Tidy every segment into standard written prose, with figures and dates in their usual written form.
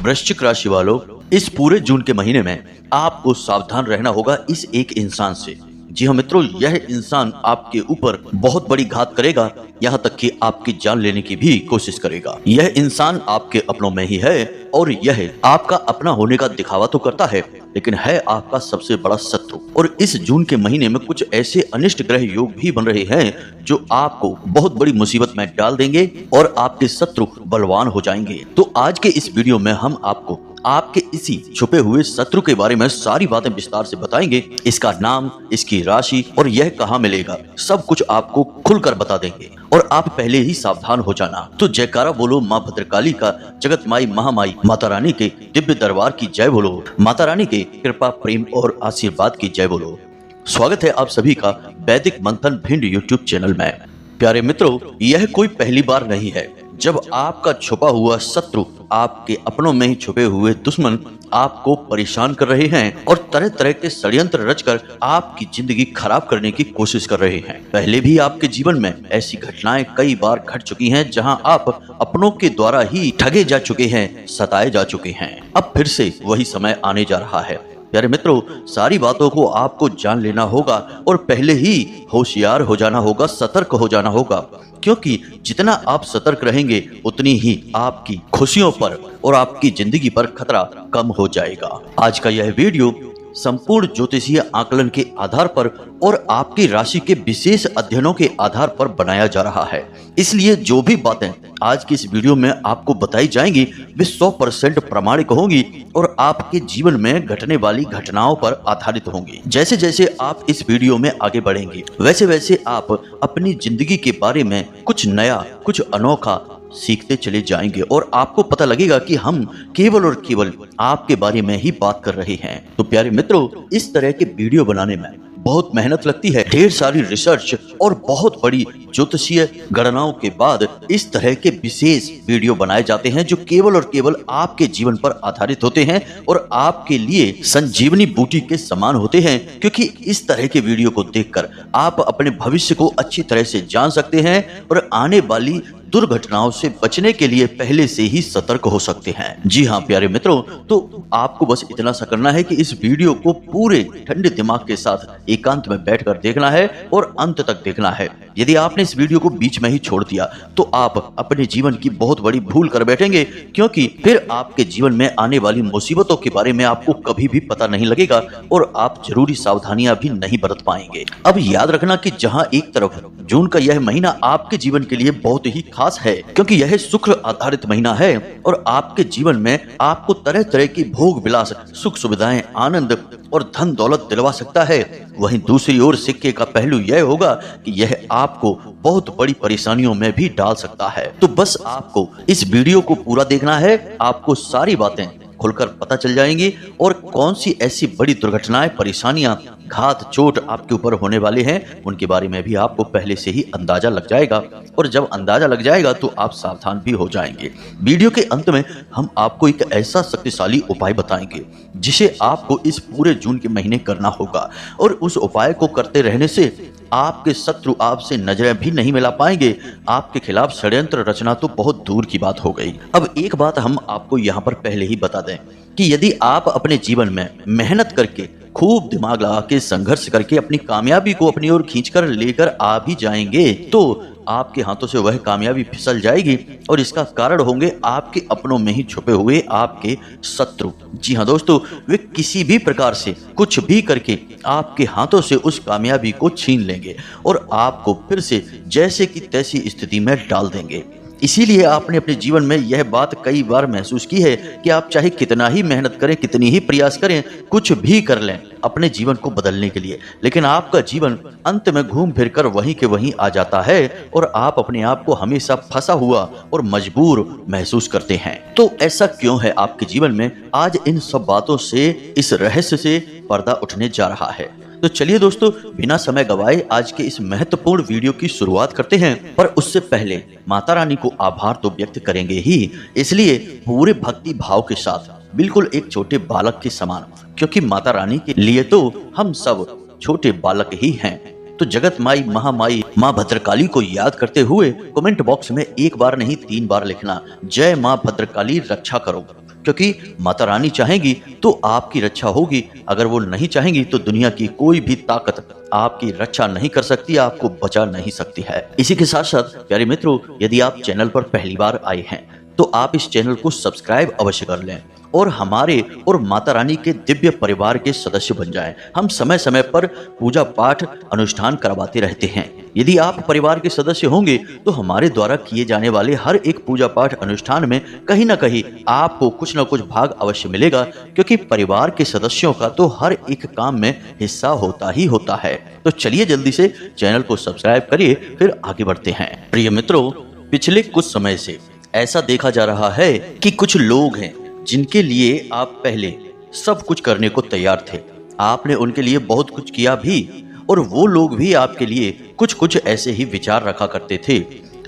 वृश्चिक राशि वालों, इस पूरे जून के महीने में आपको सावधान रहना होगा इस एक इंसान से। जी हाँ मित्रों, यह इंसान आपके ऊपर बहुत बड़ी घात करेगा, यहाँ तक कि आपकी जान लेने की भी कोशिश करेगा। यह इंसान आपके अपनों में ही है और यह आपका अपना होने का दिखावा तो करता है, लेकिन है आपका सबसे बड़ा शत्रु। और इस जून के महीने में कुछ ऐसे अनिष्ट ग्रह योग भी बन रहे हैं जो आपको बहुत बड़ी मुसीबत में डाल देंगे और आपके शत्रु बलवान हो जाएंगे। तो आज के इस वीडियो में हम आपको आपके इसी छुपे हुए शत्रु के बारे में सारी बातें विस्तार से बताएंगे। इसका नाम, इसकी राशि और यह कहाँ मिलेगा, सब कुछ आपको खुलकर बता देंगे और आप पहले ही सावधान हो जाना। तो जयकारा बोलो माँ भद्रकाली का, जगत माई महामाई माता रानी के दिव्य दरबार की जय बोलो, माता रानी के कृपा प्रेम और आशीर्वाद की जय बोलो। स्वागत है आप सभी का वैदिक मंथन भिंड यूट्यूब चैनल में। प्यारे मित्रों, यह कोई पहली बार नहीं है जब आपका छुपा हुआ शत्रु, आपके अपनों में ही छुपे हुए दुश्मन आपको परेशान कर रहे हैं और तरह तरह के षड्यंत्र रचकर आपकी जिंदगी खराब करने की कोशिश कर रहे हैं। पहले भी आपके जीवन में ऐसी घटनाएं कई बार घट चुकी हैं जहां आप अपनों के द्वारा ही ठगे जा चुके हैं, सताए जा चुके हैं। अब फिर से वही समय आने जा रहा है। प्यारे मित्रों, सारी बातों को आपको जान लेना होगा और पहले ही होशियार हो जाना होगा, सतर्क हो जाना होगा, क्योंकि जितना आप सतर्क रहेंगे उतनी ही आपकी खुशियों पर और आपकी जिंदगी पर खतरा कम हो जाएगा। आज का यह वीडियो संपूर्ण ज्योतिषीय आकलन के आधार पर और आपकी राशि के विशेष अध्ययनों के आधार पर बनाया जा रहा है, इसलिए जो भी बातें आज की इस वीडियो में आपको बताई जाएंगी वे 100% प्रामाणिक होंगी और आपके जीवन में घटने वाली घटनाओं पर आधारित होंगी। जैसे जैसे आप इस वीडियो में आगे बढ़ेंगे वैसे वैसे आप अपनी जिंदगी के बारे में कुछ नया, कुछ अनोखा सीखते चले जाएंगे और आपको पता लगेगा कि हम केवल और केवल आपके बारे में ही बात कर रहे हैं। तो प्यारे मित्रों, इस तरह के वीडियो बनाने में बहुत मेहनत लगती है, ढेर सारी रिसर्च और बहुत बड़ी ज्योतिषीय गणनाओं के बाद इस तरह के विशेष वीडियो बनाए जाते हैं जो केवल और केवल आपके जीवन पर आधारित होते हैं और आपके लिए संजीवनी बूटी के समान होते हैं, क्योंकि इस तरह के वीडियो को देखकर आप अपने भविष्य को अच्छी तरह से जान सकते हैं और आने वाली दुर्घटनाओं से बचने के लिए पहले से ही सतर्क हो सकते हैं। जी हाँ प्यारे मित्रों, तो आपको बस इतना सा करना है कि इस वीडियो को पूरे ठंडे दिमाग के साथ एकांत में बैठकर देखना है और अंत तक देखना है। यदि आपने इस वीडियो को बीच में ही छोड़ दिया तो आप अपने जीवन की बहुत बड़ी भूल कर बैठेंगे, क्योंकि फिर आपके जीवन में आने वाली मुसीबतों के बारे में आपको कभी भी पता नहीं लगेगा और आप जरूरी सावधानियां भी नहीं बरत पाएंगे। अब याद रखना कि जहां एक तरफ जून का यह महीना आपके जीवन के लिए बहुत ही खास है, क्योंकि यह शुक्र आधारित महीना है और आपके जीवन में आपको तरह तरह की भोग विलास, सुख सुविधाएं, आनंद और धन दौलत दिलवा सकता है, वहीं दूसरी ओर सिक्के का पहलू यह होगा कि यह आपको बहुत बड़ी परेशानियों में भी डाल सकता है। तो बस आपको इस वीडियो को पूरा देखना है, आपको सारी बातें खुलकर पता चल जाएंगी और कौन सी ऐसी बड़ी दुर्घटनाएं, परेशानियां, घात, चोट आपके ऊपर होने वाले हैं उनके बारे में भी आपको पहले से ही अंदाजा लग जाएगा। और जब अंदाजा लग जाएगा तो आप सावधान भी हो जाएंगे। वीडियो के अंत में हम आपको एक ऐसा शक्तिशाली उपाय बताएंगे जिसे आपको इस पूरे जून के महीने करना होगा और उस उपाय को करते रहने से आपके शत्रु आपसे नजरें भी नहीं मिला पाएंगे। आपके खिलाफ षड्यंत्र रचना तो बहुत दूर की बात हो गई। अब एक बात हम आपको यहाँ पर पहले ही बता दें कि यदि आप अपने जीवन में मेहनत करके, खूब दिमाग लगा के, संघर्ष करके अपनी कामयाबी को अपनी ओर खींचकर लेकर आ भी जाएंगे तो आपके हाथों से वह कामयाबी फिसल जाएगी और इसका कारण होंगे आपके अपनों में ही छुपे हुए आपके शत्रु। जी हाँ दोस्तों, वे किसी भी प्रकार से कुछ भी करके आपके हाथों से उस कामयाबी को छीन लेंगे और आपको फिर से जैसे की तैसी स्थिति में डाल देंगे। इसीलिए आपने अपने जीवन में यह बात कई बार महसूस की है कि आप चाहे कितना ही मेहनत करें, कितनी ही प्रयास करें, कुछ भी कर लें अपने जीवन को बदलने के लिए, लेकिन आपका जीवन अंत में घूम फिरकर वहीं के वहीं आ जाता है और आप अपने आप को हमेशा फंसा हुआ और मजबूर महसूस करते हैं। तो ऐसा क्यों है आपके जीवन में? आज इन सब बातों से, इस रहस्य से पर्दा उठने जा रहा है। तो चलिए दोस्तों, बिना समय गवाए आज के इस महत्वपूर्ण वीडियो की शुरुआत करते हैं। पर उससे पहले माता रानी को आभार तो व्यक्त करेंगे ही, इसलिए पूरे भक्ति भाव के साथ, बिल्कुल एक छोटे बालक के समान, क्योंकि माता रानी के लिए तो हम सब छोटे बालक ही हैं। तो जगत माई महामाई माँ भद्रकाली को याद करते हुए कमेंट बॉक्स में एक बार नहीं 3 बार लिखना, जय माँ भद्रकाली रक्षा करो। क्योंकि माता रानी चाहेंगी तो आपकी रक्षा होगी, अगर वो नहीं चाहेंगी तो दुनिया की कोई भी ताकत आपकी रक्षा नहीं कर सकती, आपको बचा नहीं सकती है। इसी के साथ साथ प्यारे मित्रों, यदि आप चैनल पर पहली बार आए हैं तो आप इस चैनल को सब्सक्राइब अवश्य कर लें और हमारे और माता रानी के दिव्य परिवार के सदस्य बन जाएं। हम समय समय पर पूजा पाठ अनुष्ठान करवाते रहते हैं। यदि आप परिवार के सदस्य होंगे तो हमारे द्वारा किए जाने वाले हर एक पूजा पाठ अनुष्ठान में कहीं ना कहीं आपको कुछ न कुछ भाग अवश्य मिलेगा, क्योंकि परिवार के सदस्यों का तो हर एक काम में हिस्सा होता ही होता है। तो चलिए जल्दी से चैनल को सब्सक्राइब करिए, फिर आगे बढ़ते हैं। प्रिय मित्रों, पिछले कुछ समय से ऐसा देखा जा रहा है कि कुछ लोग हैं जिनके लिए आप पहले सब कुछ करने को तैयार थे, आपने उनके लिए बहुत कुछ किया भी, और वो लोग भी आपके लिए कुछ कुछ ऐसे ही विचार रखा करते थे,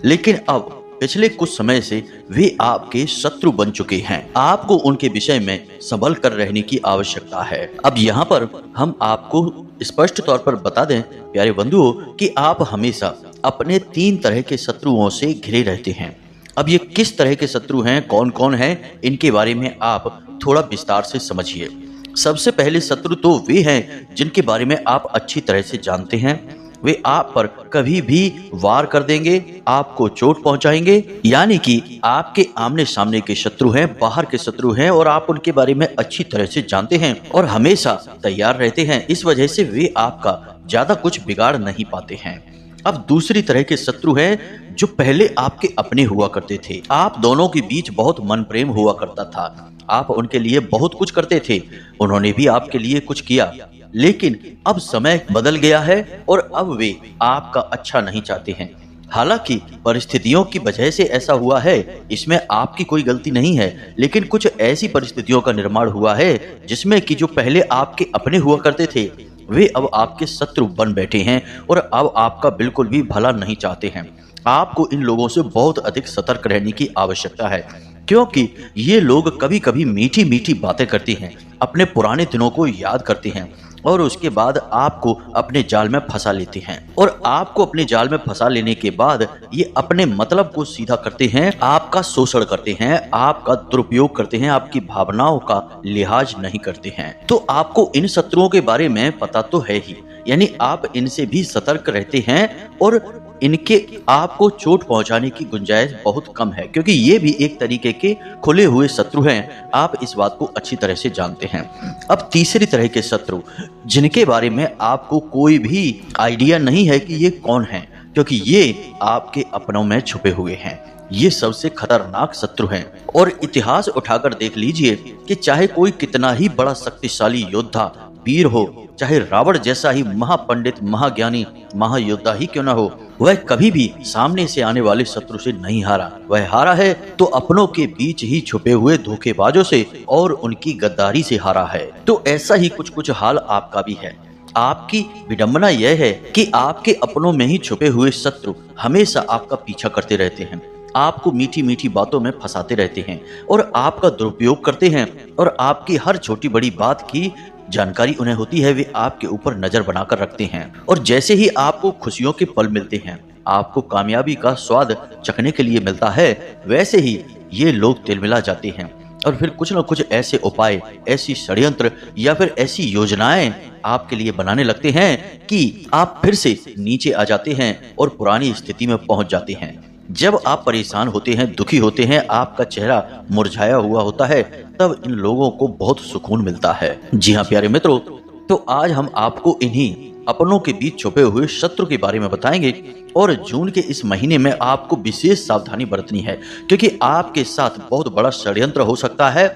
लेकिन अब पिछले कुछ समय से वे आपके शत्रु बन चुके हैं। आपको उनके विषय में संभल कर रहने की आवश्यकता है। अब यहाँ पर हम आपको स्पष्ट तौर पर बता दें प्यारे बंधुओं कि आप हमेशा अपने 3 तरह के शत्रुओं से घिरे रहते हैं। अब ये किस तरह के शत्रु हैं, कौन कौन हैं, इनके बारे में आप थोड़ा विस्तार से समझिए। सबसे पहले शत्रु तो वे हैं जिनके बारे में आप अच्छी तरह से जानते हैं। वे आप पर कभी भी वार कर देंगे, आपको चोट पहुंचाएंगे, यानी कि आपके आमने सामने के शत्रु हैं, बाहर के शत्रु हैं, और आप उनके बारे में अच्छी तरह से जानते हैं और हमेशा तैयार रहते हैं। इस वजह से वे आपका ज्यादा कुछ बिगाड़ नहीं पाते हैं। अब दूसरी तरह के शत्रु हैं जो पहले आपके अपने हुआ करते थे। आप दोनों के बीच बहुत मन प्रेम हुआ करता था, आप उनके लिए बहुत कुछ करते थे, उन्होंने भी आपके लिए कुछ किया, लेकिन अब समय बदल गया है और अब वे आपका अच्छा नहीं चाहते हैं। हालांकि परिस्थितियों की वजह से ऐसा हुआ है, इसमें आपकी कोई गलती नहीं है, लेकिन कुछ ऐसी परिस्थितियों का निर्माण हुआ है जिसमें कि जो पहले आपके अपने हुआ करते थे वे अब आपके शत्रु बन बैठे हैं और अब आपका बिल्कुल भी भला नहीं चाहते हैं। आपको इन लोगों से बहुत अधिक सतर्क रहने की आवश्यकता है, क्योंकि ये लोग कभी कभी मीठी मीठी बातें करते हैं, अपने पुराने दिनों को याद करते हैं और उसके बाद आपको अपने जाल में फंसा लेते हैं। और आपको अपने जाल में फंसा लेने के बाद ये अपने मतलब को सीधा करते हैं, आपका शोषण करते हैं, आपका दुरुपयोग करते हैं, आपकी भावनाओं का लिहाज नहीं करते हैं। तो आपको इन शत्रुओं के बारे में पता तो है ही, यानी आप इनसे भी सतर्क रहते हैं और इनके आपको चोट पहुंचाने की गुंजाइश बहुत कम है, क्योंकि ये भी एक तरीके के खुले हुए शत्रु हैं। आप इस बात को अच्छी तरह से जानते हैं। अब तीसरी तरह के शत्रु जिनके बारे में आपको कोई भी आइडिया नहीं है कि ये कौन है, क्योंकि ये आपके अपनों में छुपे हुए हैं। ये सबसे खतरनाक शत्रु हैं और इतिहास उठाकर देख लीजिए कि चाहे कोई कितना ही बड़ा शक्तिशाली योद्धा वीर हो, चाहे रावण जैसा ही महापंडित महाज्ञानी महायोद्धा ही क्यों न हो, वह कभी भी सामने से आने वाले शत्रु से नहीं हारा। वह हारा है तो अपनों के बीच ही छुपे हुए धोखेबाजों से और उनकी गद्दारी से हारा है। तो ऐसा ही कुछ कुछ हाल आपका भी है। आपकी विडंबना यह है कि आपके अपनों में ही छुपे हुए शत्रु हमेशा आपका पीछा करते रहते हैं, आपको मीठी मीठी बातों में फंसाते रहते हैं और आपका दुरुपयोग करते हैं, और आपकी हर छोटी बड़ी बात की जानकारी उन्हें होती है। वे आपके ऊपर नजर बनाकर रखते हैं और जैसे ही आपको खुशियों के पल मिलते हैं, आपको कामयाबी का स्वाद चखने के लिए मिलता है, वैसे ही ये लोग तिलमिला जाते हैं और फिर कुछ न कुछ ऐसे उपाय, ऐसी षड्यंत्र या फिर ऐसी योजनाएं आपके लिए बनाने लगते हैं कि आप फिर से नीचे आ जाते हैं और पुरानी स्थिति में पहुंच जाते हैं। जब आप परेशान होते हैं, दुखी होते हैं, आपका चेहरा मुरझाया हुआ होता है, तब इन लोगों को बहुत सुकून मिलता है। जी हाँ प्यारे मित्रों, तो आज हम आपको इन्हीं अपनों के बीच छुपे हुए शत्रु के बारे में बताएंगे और जून के इस महीने में आपको विशेष सावधानी बरतनी है, क्योंकि आपके साथ बहुत बड़ा षड्यंत्र हो सकता है।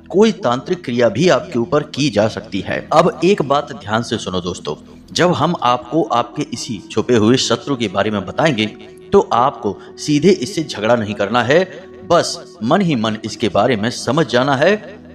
कोई तांत्रिक क्रिया भी आपके ऊपर की जा सकती है। अब एक बात ध्यान से सुनो दोस्तों, जब हम आपको आपके इसी छुपे हुए शत्रु के बारे में बताएंगे तो आपको सीधे इससे झगड़ा नहीं करना है, बस मन ही मन इसके बारे में समझ जाना है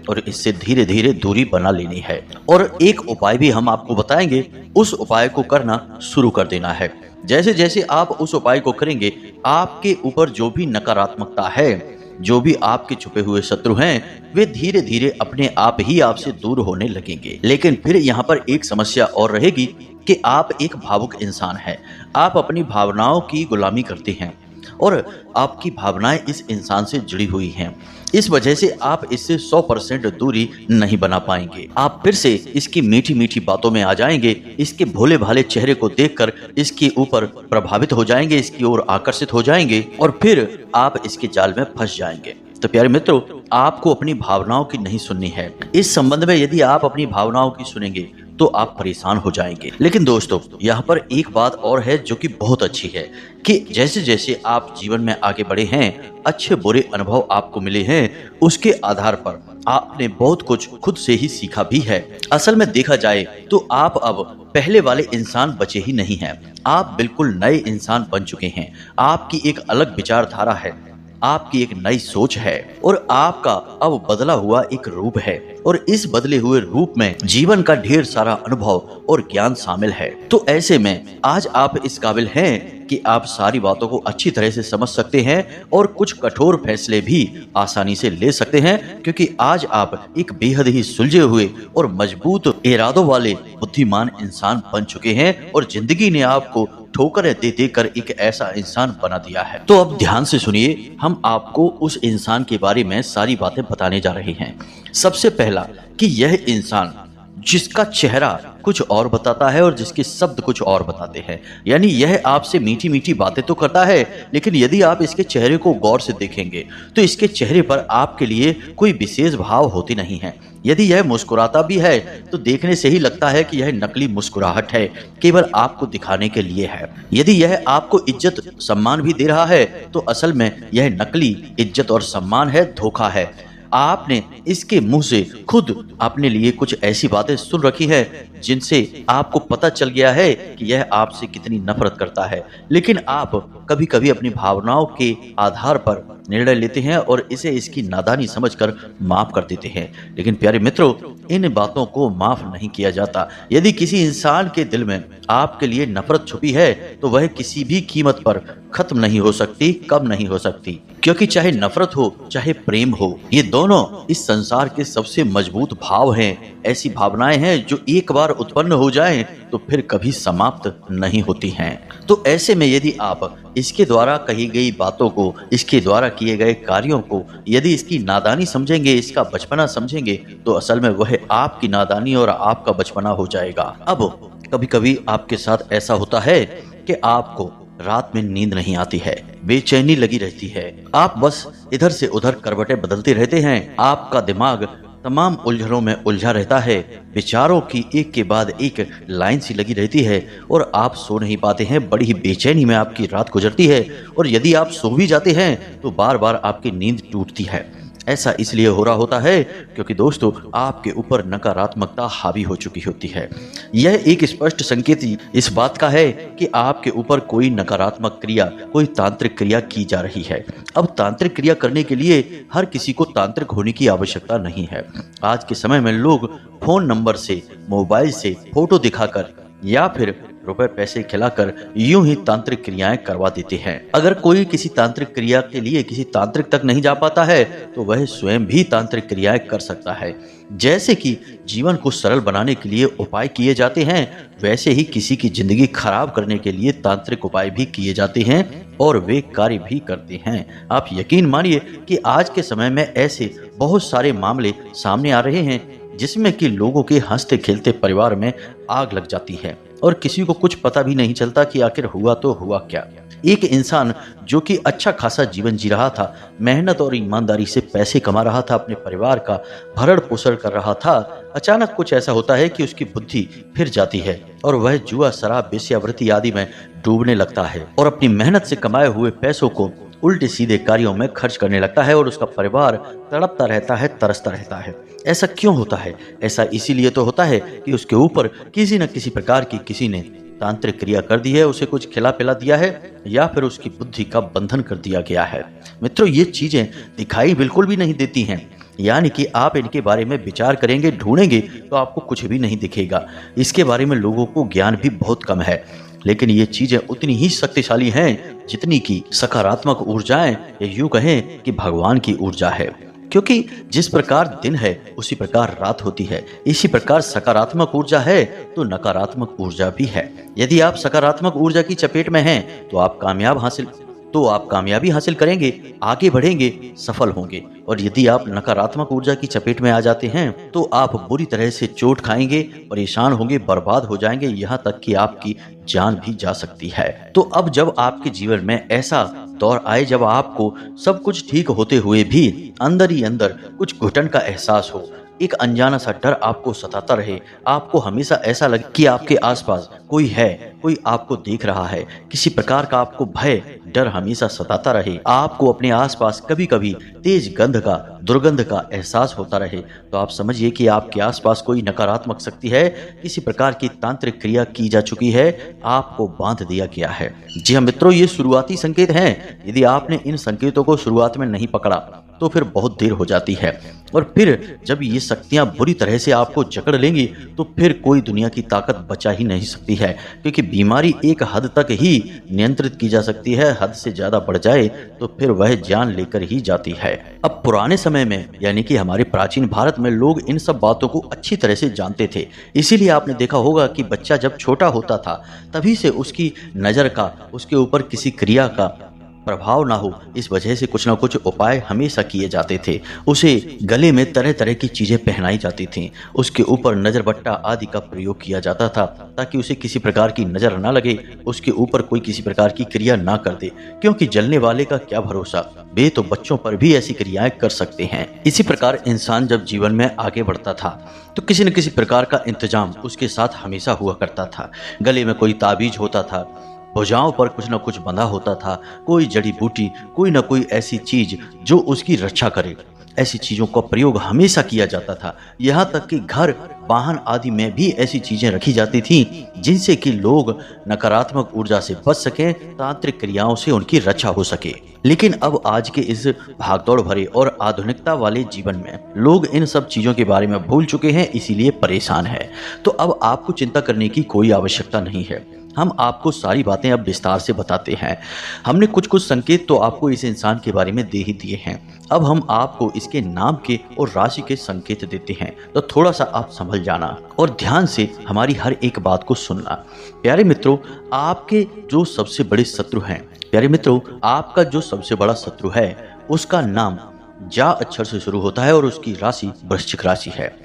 और इससे धीरे धीरे दूरी बना लेनी है। और एक उपाय भी हम आपको बताएंगे, उस उपाय को करना शुरू कर देना है। जैसे जैसे आप उस उपाय को करेंगे, आपके ऊपर जो भी नकारात्मकता है, जो भी आपके छुपे हुए शत्रु हैं, वे धीरे धीरे अपने आप ही आपसे दूर होने लगेंगे। लेकिन फिर यहाँ पर एक समस्या और रहेगी कि आप एक भावुक इंसान हैं, आप अपनी भावनाओं की गुलामी करते हैं और आपकी भावनाएं इस इंसान से जुड़ी हुई हैं। इस वजह से आप इससे 100% दूरी नहीं बना पाएंगे। आप फिर से इसकी मीठी मीठी बातों में आ जाएंगे, इसके भोले भाले चेहरे को देखकर इसके ऊपर प्रभावित हो जाएंगे, इसकी ओर आकर्षित हो जाएंगे और फिर आप इसके जाल में फंस जाएंगे। तो प्यारे मित्रों, आपको अपनी भावनाओं की नहीं सुननी है। इस संबंध में यदि आप अपनी भावनाओं की सुनेंगे तो आप परेशान हो जाएंगे। लेकिन दोस्तों, यहाँ पर एक बात और है जो कि बहुत अच्छी है कि जैसे जैसे आप जीवन में आगे बढ़े हैं, अच्छे बुरे अनुभव आपको मिले हैं, उसके आधार पर आपने बहुत कुछ खुद से ही सीखा भी है। असल में देखा जाए तो आप अब पहले वाले इंसान बचे ही नहीं हैं। आप बिल्कुल नए इंसान बन चुके हैं। आपकी एक अलग विचारधारा है, आपकी एक नई सोच है और आपका अब बदला हुआ एक रूप है और इस बदले हुए रूप में जीवन का ढेर सारा अनुभव और ज्ञान शामिल है। तो ऐसे में आज आप इस काबिल हैं कि आप सारी बातों को अच्छी तरह से समझ सकते हैं और कुछ कठोर फैसले भी आसानी से ले सकते हैं, क्योंकि आज आप एक बेहद ही सुलझे हुए और मजबूत इरादों वाले बुद्धिमान इंसान बन चुके हैं और जिंदगी ने आपको ठोकरें दे देकर एक ऐसा इंसान बना दिया है। तो अब ध्यान से सुनिए, हम आपको उस इंसान के बारे में सारी बातें बताने जा रहे हैं। सबसे पहला कि यह इंसान जिसका चेहरा कुछ और बताता है और जिसके शब्द कुछ और बताते हैं, यानी यह आपसे मीठी मीठी बातें तो करता है, लेकिन यदि आप इसके चेहरे को गौर से देखेंगे तो इसके चेहरे पर आपके लिए कोई विशेष भाव होते नहीं है। यदि यह मुस्कुराता भी है तो देखने से ही लगता है कि यह नकली मुस्कुराहट है, केवल आपको दिखाने के लिए है। यदि यह आपको इज्जत सम्मान भी दे रहा है तो असल में यह नकली इज्जत और सम्मान है, धोखा है। आपने इसके मुंह से खुद अपने लिए कुछ ऐसी बातें सुन रखी है जिनसे आपको पता चल गया है कि यह आपसे कितनी नफरत करता है, लेकिन आप कभी कभी अपनी भावनाओं के आधार पर निर्णय लेते हैं और इसे इसकी नादानी समझकर माफ कर देते हैं। लेकिन प्यारे मित्रों, इन बातों को माफ नहीं किया जाता। यदि किसी इंसान के दिल में आपके लिए नफरत छुपी है तो वह किसी भी कीमत पर खत्म नहीं हो सकती, कम नहीं हो सकती, क्योंकि चाहे नफरत हो चाहे प्रेम हो, ये दोनों इस संसार के सबसे मजबूत भाव हैं। ऐसी भावनाएं हैं जो एक बार उत्पन्न हो जाएं तो फिर कभी समाप्त नहीं होती हैं। तो ऐसे में यदि आप इसके द्वारा कही गई बातों को, इसके द्वारा किए गए कार्यों को यदि इसकी नादानी समझेंगे, इसका बचपना समझेंगे, तो असल में वह आपकी नादानी और आपका बचपना हो जाएगा। अब कभी कभी आपके साथ ऐसा होता है कि आपको रात में नींद नहीं आती है, बेचैनी लगी रहती है, आप बस इधर से उधर करवटें बदलते रहते हैं, आपका दिमाग तमाम उलझनों में उलझा रहता है, विचारों की एक के बाद एक लाइन सी लगी रहती है और आप सो नहीं पाते हैं। बड़ी ही बेचैनी में आपकी रात गुजरती है और यदि आप सो भी जाते हैं तो बार बार आपकी नींद टूटती है। ऐसा इसलिए हो रहा होता है क्योंकि दोस्तों, आपके ऊपर नकारात्मकता हावी हो चुकी होती है। यह एक स्पष्ट संकेत इस बात का है कि आपके ऊपर कोई नकारात्मक क्रिया, कोई तांत्रिक क्रिया की जा रही है। अब तांत्रिक क्रिया करने के लिए हर किसी को तांत्रिक होने की आवश्यकता नहीं है। आज के समय में लोग फोन नंबर से, मोबाइल से फोटो दिखाकर या फिर रुपए पैसे खिलाकर यूं ही तांत्रिक क्रियाएं करवा देते हैं। अगर कोई किसी तांत्रिक क्रिया के लिए किसी तांत्रिक तक नहीं जा पाता है तो वह स्वयं भी तांत्रिक क्रियाएं कर सकता है। जैसे कि जीवन को सरल बनाने के लिए उपाय किए जाते हैं, वैसे ही किसी की जिंदगी खराब करने के लिए तांत्रिक उपाय भी किए जाते हैं और वे कार्य भी करते हैं। आप यकीन मानिए कि आज के समय में ऐसे बहुत सारे मामले सामने आ रहे हैं जिसमें कि लोगों के हंसते खेलते परिवार में आग लग जाती है और किसी को कुछ पता भी नहीं चलता कि आखिर हुआ तो हुआ क्या। एक इंसान जो कि अच्छा खासा जीवन जी रहा था, मेहनत और ईमानदारी से पैसे कमा रहा था, अपने परिवार का भरण पोषण कर रहा था, अचानक कुछ ऐसा होता है कि उसकी बुद्धि फिर जाती है और वह जुआ, शराब, वेश्यावृत्ति आदि में डूबने लगता है और अपनी मेहनत से कमाए हुए पैसों को उल्टे सीधे कार्यों में खर्च करने लगता है और उसका परिवार तड़पता रहता है, तरसता रहता है। ऐसा क्यों होता है? ऐसा इसीलिए तो होता है कि उसके ऊपर किसी न किसी प्रकार की किसी ने तांत्रिक क्रिया कर दी है, उसे कुछ खिला पिला दिया है या फिर उसकी बुद्धि का बंधन कर दिया गया है। मित्रों, ये चीजें दिखाई बिल्कुल भी नहीं देती हैं, यानी कि आप इनके बारे में विचार करेंगे, ढूंढेंगे तो आपको कुछ भी नहीं दिखेगा। इसके बारे में लोगों को ज्ञान भी बहुत कम है, लेकिन ये चीजें उतनी ही शक्तिशाली हैं जितनी की सकारात्मक ऊर्जाएं, या यूं कहें कि भगवान की ऊर्जा है। क्योंकि जिस प्रकार दिन है उसी प्रकार रात होती है, इसी प्रकार सकारात्मक ऊर्जा है तो नकारात्मक ऊर्जा भी है। यदि आप सकारात्मक ऊर्जा की चपेट में हैं तो आप कामयाब हासिल तो आप कामयाबी हासिल करेंगे, आगे बढ़ेंगे, सफल होंगे। और यदि आप नकारात्मक ऊर्जा की चपेट में आ जाते हैं तो आप बुरी तरह से चोट खाएंगे, परेशान होंगे, बर्बाद हो जाएंगे, यहाँ तक कि आपकी जान भी जा सकती है। तो अब जब आपके जीवन में ऐसा दौर आए जब आपको सब कुछ ठीक होते हुए भी अंदर ही अंदर कुछ घुटन का एहसास हो, एक अनजाना सा डर आपको सताता रहे, आपको हमेशा ऐसा लगे कि आपके आसपास कोई है, कोई आपको देख रहा है, किसी प्रकार का आपको भय, डर हमेशा सताता रहे, आपको अपने आसपास कभी कभी तेज गंध का, दुर्गंध का एहसास होता रहे, तो आप समझिए कि आपके आसपास कोई नकारात्मक शक्ति है, किसी प्रकार की तांत्रिक क्रिया की जा चुकी है, आपको बांध दिया गया है। जी हाँ मित्रों, ये शुरुआती संकेत हैं। यदि आपने इन संकेतों को शुरुआत में नहीं पकड़ा तो फिर बहुत देर हो जाती है, और फिर जब ये शक्तियां बुरी तरह से आपको जकड़ लेंगी तो फिर कोई दुनिया की ताकत बचा ही नहीं सकती है, क्योंकि बीमारी एक हद तक ही नियंत्रित की जा सकती है, हद से ज्यादा बढ़ जाए तो फिर वह जान लेकर ही जाती है। अब पुराने समय में यानी कि हमारे प्राचीन भारत में लोग इन सब बातों को अच्छी तरह से जानते थे। इसीलिए आपने देखा होगा कि बच्चा जब छोटा होता था तभी से उसकी नजर का, उसके ऊपर किसी क्रिया का प्रभाव ना हो, इस वजह से कुछ ना कुछ उपाय हमेशा किए जाते थे। उसे गले में तरह तरह की चीजें पहनाई जाती थीं, उसके ऊपर नजर बट्टा आदि का प्रयोग किया जाता था ताकि उसे किसी प्रकार की नजर ना लगे, उसके ऊपर कोई किसी प्रकार की क्रिया ना कर दे, क्योंकि जलने वाले का क्या भरोसा, वे तो बच्चों पर भी ऐसी क्रियाएं कर सकते हैं। इसी प्रकार इंसान जब जीवन में आगे बढ़ता था तो किसी न किसी प्रकार का इंतजाम उसके साथ हमेशा हुआ करता था। गले में कोई ताबीज होता था, भुजाओं पर कुछ न कुछ बंधा होता था, कोई जड़ी बूटी, कोई न कोई ऐसी चीज जो उसकी रक्षा करे, ऐसी चीजों का प्रयोग हमेशा किया जाता था। यहाँ तक कि घर, वाहन आदि में भी ऐसी चीजें रखी जाती थीं जिनसे कि लोग नकारात्मक ऊर्जा से बच सकें, तांत्रिक क्रियाओं से उनकी रक्षा हो सके। लेकिन अब आज के इस भागदौड़ भरे और आधुनिकता वाले जीवन में लोग इन सब चीजों के बारे में भूल चुके हैं, इसीलिए परेशान है। तो अब आपको चिंता करने की कोई आवश्यकता नहीं है, हम आपको सारी बातें अब विस्तार से बताते हैं। हमने कुछ कुछ संकेत तो आपको इस इंसान के बारे में दे ही दिए हैं, अब हम आपको इसके नाम के और राशि के संकेत देते हैं, तो थोड़ा सा आप समझ जाना और ध्यान से हमारी हर एक बात को सुनना। प्यारे मित्रों, आपके जो सबसे बड़े शत्रु हैं, प्यारे मित्रों, आपका जो सबसे बड़ा शत्रु है उसका नाम जा अक्षर से शुरू होता है और उसकी राशि वृश्चिक राशि है।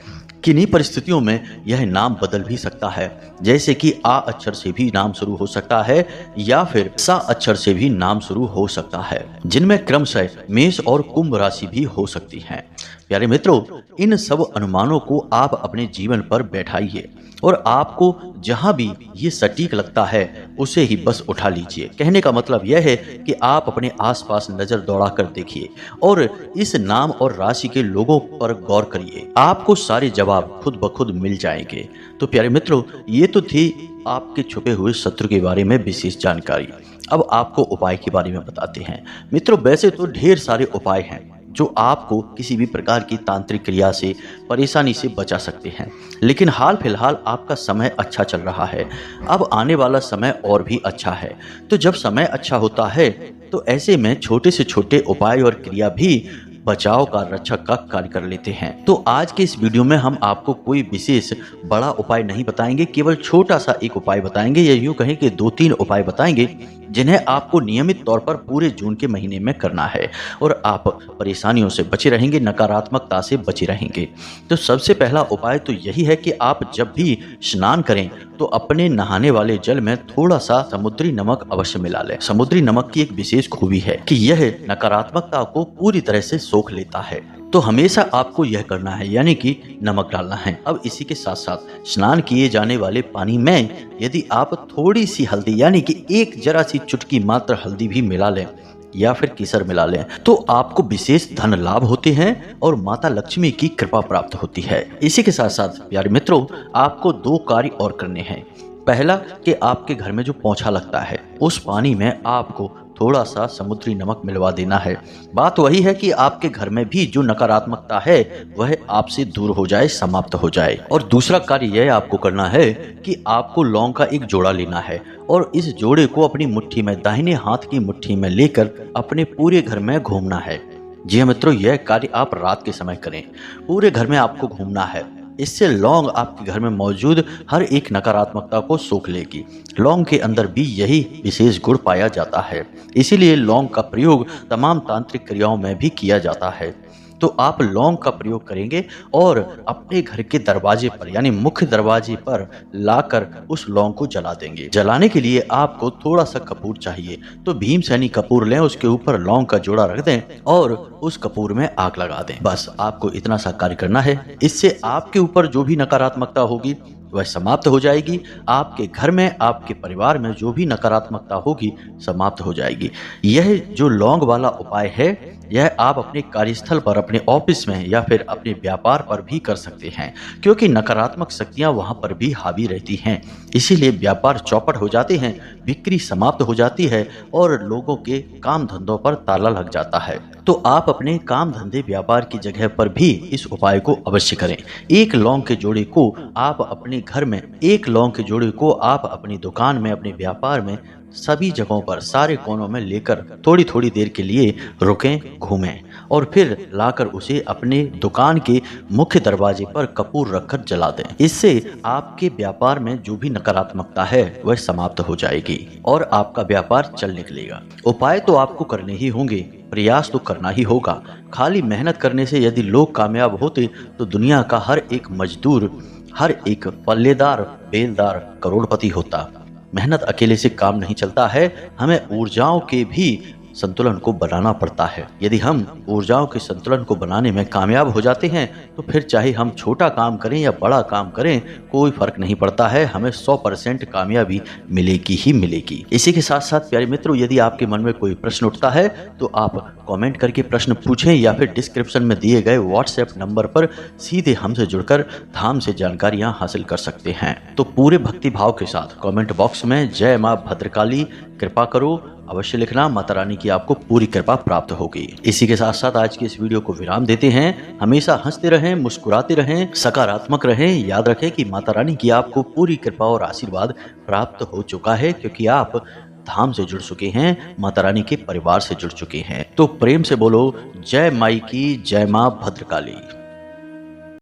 किन्हीं परिस्थितियों में यह नाम बदल भी सकता है, जैसे कि आ अक्षर से भी नाम शुरू हो सकता है या फिर सा अक्षर से भी नाम शुरू हो सकता है, जिनमें क्रमशः मेष और कुंभ राशि भी हो सकती है। प्यारे मित्रों, इन सब अनुमानों को आप अपने जीवन पर बैठाइए और आपको जहां भी ये सटीक लगता है उसे ही बस उठा लीजिए। कहने का मतलब यह है कि आप अपने आसपास नजर दौड़ा कर देखिए और इस नाम और राशि के लोगों पर गौर करिए, आपको सारे जवाब खुद ब खुद मिल जाएंगे। तो प्यारे मित्रों, ये तो थी आपके छुपे हुए शत्रु के बारे में विशेष जानकारी। अब आपको उपाय के बारे में बताते हैं। मित्रों, वैसे तो ढेर सारे उपाय हैं जो आपको किसी भी प्रकार की तांत्रिक क्रिया से, परेशानी से बचा सकते हैं, लेकिन हाल फिलहाल आपका समय अच्छा चल रहा है, अब आने वाला समय और भी अच्छा है। तो जब समय अच्छा होता है तो ऐसे में छोटे से छोटे उपाय और क्रिया भी बचाव का, रक्षक का कार्य कर लेते हैं। तो आज के इस वीडियो में हम आपको कोई विशेष बड़ा उपाय नहीं बताएंगे, केवल छोटा सा एक उपाय बताएंगे, या यूं कहें कि 2-3 उपाय बताएंगे जिन्हें आपको नियमित तौर पर पूरे जून के महीने में करना है और आप परेशानियों से बचे रहेंगे, नकारात्मकता से बचे रहेंगे। तो सबसे पहला उपाय तो यही है कि आप जब भी स्नान करें तो अपने नहाने वाले जल में थोड़ा सा समुद्री नमक अवश्य मिला लें। समुद्री नमक की एक विशेष खूबी है कि यह नकारात्मकता को पूरी तरह से सोख लेता है, तो हमेशा आपको यह करना है, यानी कि नमक डालना है। अब इसी के साथ साथ स्नान किए जाने वाले पानी में यदि आप थोड़ी सी हल्दी, यानी कि एक जरा सी चुटकी मात्र हल्दी भी मिला लें या फिर केसर मिला लें, तो आपको विशेष धन लाभ होते हैं और माता लक्ष्मी की कृपा प्राप्त होती है। इसी के साथ साथ प्यारे मित्रों, आपको 2 कार्य और करने हैं। पहला कि आपके घर में जो पोंछा लगता है उस पानी में आपको थोड़ा सा समुद्री नमक मिलवा देना है। बात वही है कि आपके घर में भी जो नकारात्मकता है वह आपसे दूर हो जाए, समाप्त हो जाए। और दूसरा कार्य यह आपको करना है कि आपको लौंग का एक जोड़ा लेना है और इस जोड़े को अपनी मुट्ठी में, दाहिने हाथ की मुट्ठी में लेकर अपने पूरे घर में घूमना है। जी हाँ मित्रों, यह कार्य आप रात के समय करें। पूरे घर में आपको घूमना है इससे लौंग आपके घर में मौजूद हर एक नकारात्मकता को सोख लेगी। लौंग के अंदर भी यही विशेष गुण पाया जाता है, इसीलिए लौंग का प्रयोग तमाम तांत्रिक क्रियाओं में भी किया जाता है। तो आप लौंग का प्रयोग करेंगे और अपने घर के दरवाजे पर यानी मुख्य दरवाजे पर लाकर उस लौंग को जला देंगे। जलाने के लिए आपको थोड़ा सा कपूर चाहिए, तो भीमसेनी कपूर लें, उसके ऊपर लौंग का जोड़ा रख दें और उस कपूर में आग लगा दें। बस आपको इतना सा कार्य करना है। इससे आपके ऊपर जो भी नकारात्मकता होगी वह समाप्त हो जाएगी। आपके घर में, आपके परिवार में जो भी नकारात्मकता होगी समाप्त हो जाएगी। यह जो लौंग वाला उपाय है, यह आप अपने कार्यस्थल पर, अपने ऑफिस में या फिर अपने व्यापार पर भी कर सकते हैं, क्योंकि नकारात्मक शक्तियां वहां पर भी हावी रहती हैं। इसीलिए व्यापार चौपट हो जाते हैं, बिक्री समाप्त हो जाती है और लोगों के काम धंधों पर ताला लग जाता है। तो आप अपने काम धंधे व्यापार की जगह पर भी इस उपाय को अवश्य करें। एक लौंग के जोड़े को आप अपने घर में, एक लौंग के जोड़े को आप अपनी दुकान में, अपने व्यापार में, सभी जगहों पर, सारे कोनों में लेकर थोड़ी थोड़ी देर के लिए रुकें, घूमें और फिर लाकर उसे अपने दुकान के मुख्य दरवाजे पर कपूर रखकर जला दें। इससे आपके व्यापार में जो भी नकारात्मकता है वह समाप्त हो जाएगी और आपका व्यापार चल निकलेगा। उपाय तो आपको करने ही होंगे, प्रयास तो करना ही होगा। खाली मेहनत करने से यदि लोग कामयाब होते तो दुनिया का हर एक मजदूर, हर एक पल्लेदार, बेलदार करोड़पति होता। मेहनत अकेले से काम नहीं चलता है, हमें ऊर्जाओं के भी संतुलन को बनाना पड़ता है। यदि हम ऊर्जाओं के संतुलन को बनाने में कामयाब हो जाते हैं तो फिर चाहे हम छोटा काम करें या बड़ा काम करें, कोई फर्क नहीं पड़ता है, हमें 100% कामयाबी मिलेगी ही मिलेगी। इसी के साथ साथ प्यारे मित्रों, यदि आपके मन में कोई प्रश्न उठता है तो आप कमेंट करके प्रश्न पूछें या फिर डिस्क्रिप्शन में दिए गए व्हाट्सएप नंबर पर सीधे हमसे जुड़कर धाम से जानकारियां हासिल कर सकते हैं। तो पूरे भक्ति भाव के साथ कमेंट बॉक्स में जय मां भद्रकाली कृपा करो अवश्य लिखना। माता रानी की आपको पूरी कृपा प्राप्त होगी। इसी के साथ साथ आज की इस वीडियो को विराम देते हैं। हमेशा हंसते रहें, मुस्कुराते रहें, सकारात्मक रहें। याद रखें कि माता रानी की आपको पूरी कृपा और आशीर्वाद प्राप्त हो चुका है, क्योंकि आप धाम से जुड़ चुके हैं, माता रानी के परिवार से जुड़ चुके हैं। तो प्रेम से बोलो जय माई की, जय मां भद्रकाली।